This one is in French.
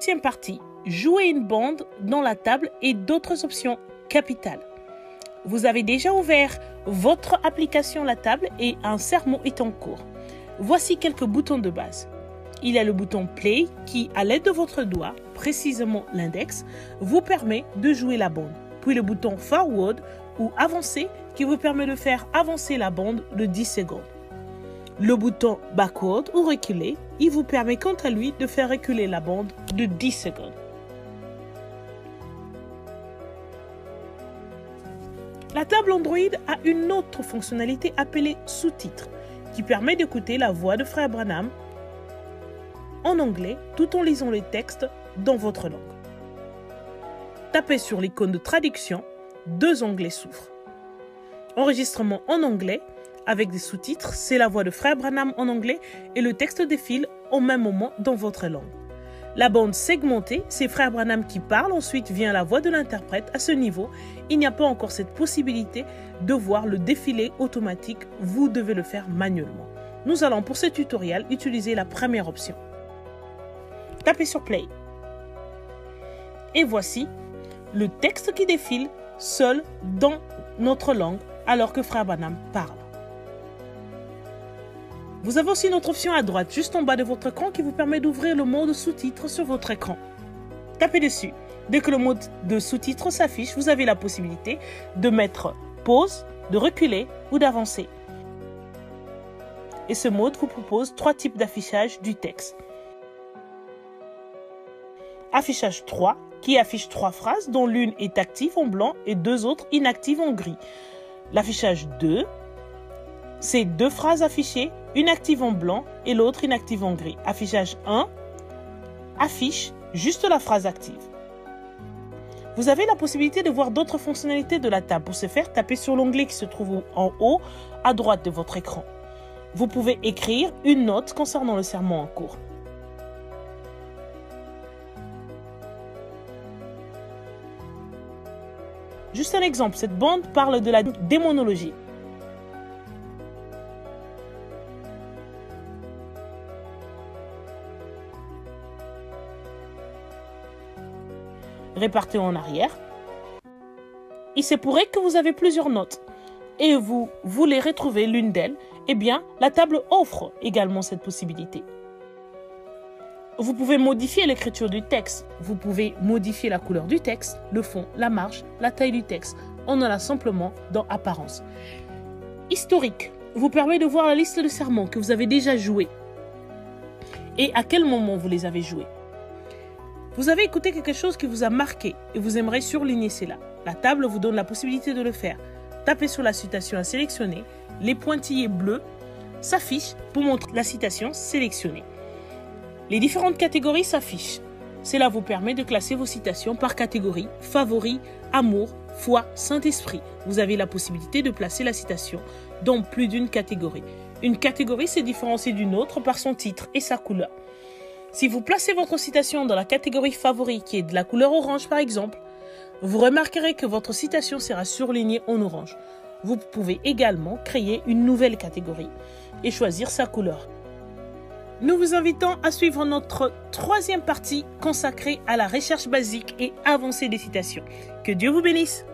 Deuxième partie, jouer une bande dans la table et d'autres options capitales. Vous avez déjà ouvert votre application La Table et un sermon est en cours. Voici quelques boutons de base. Il y a le bouton Play qui, à l'aide de votre doigt, précisément l'index, vous permet de jouer la bande. Puis le bouton Forward ou Avancer qui vous permet de faire avancer la bande de 10 secondes. Le bouton Backward ou Reculer, il vous permet quant à lui de faire reculer la bande de 10 secondes. La table Android a une autre fonctionnalité appelée sous-titres qui permet d'écouter la voix de Frère Branham en anglais tout en lisant les textes dans votre langue. Tapez sur l'icône de traduction, deux onglets s'ouvrent. Enregistrement en anglais avec des sous-titres, c'est la voix de Frère Branham en anglais et le texte défile au même moment dans votre langue. La bande segmentée, c'est Frère Branham qui parle, ensuite vient la voix de l'interprète. À ce niveau, il n'y a pas encore cette possibilité de voir le défilé automatique, vous devez le faire manuellement. Nous allons pour ce tutoriel utiliser la première option. Tapez sur Play. Et voici le texte qui défile seul dans notre langue alors que Frère Branham parle. Vous avez aussi une autre option à droite, juste en bas de votre écran, qui vous permet d'ouvrir le mode sous-titres sur votre écran. Tapez dessus. Dès que le mode de sous-titres s'affiche, vous avez la possibilité de mettre pause, de reculer ou d'avancer. Et ce mode vous propose 3 types d'affichage du texte. Affichage 3, qui affiche 3 phrases, dont l'une est active en blanc et 2 autres inactives en gris. L'affichage 2, c'est 2 phrases affichées, une active en blanc et l'autre inactive en gris. Affichage 1 affiche juste la phrase active. Vous avez la possibilité de voir d'autres fonctionnalités de la table. Pour ce faire, tapez sur l'onglet qui se trouve en haut à droite de votre écran. Vous pouvez écrire une note concernant le sermon en cours. Juste un exemple, cette bande parle de la démonologie. Répartez en arrière. Il se pourrait que vous avez plusieurs notes et vous voulez retrouver l'une d'elles. Eh bien, la table offre également cette possibilité. Vous pouvez modifier l'écriture du texte. Vous pouvez modifier la couleur du texte, le fond, la marge, la taille du texte. On en a simplement dans Apparence. Historique vous permet de voir la liste de sermons que vous avez déjà joués et à quel moment vous les avez joués. Vous avez écouté quelque chose qui vous a marqué et vous aimeriez surligner cela. La table vous donne la possibilité de le faire. Tapez sur la citation à sélectionner. Les pointillés bleus s'affichent pour montrer la citation sélectionnée. Les différentes catégories s'affichent. Cela vous permet de classer vos citations par catégorie, favoris, amour, foi, Saint-Esprit. Vous avez la possibilité de placer la citation dans plus d'une catégorie. Une catégorie se différencie d'une autre par son titre et sa couleur. Si vous placez votre citation dans la catégorie favori qui est de la couleur orange par exemple, vous remarquerez que votre citation sera surlignée en orange. Vous pouvez également créer une nouvelle catégorie et choisir sa couleur. Nous vous invitons à suivre notre troisième partie consacrée à la recherche basique et avancée des citations. Que Dieu vous bénisse!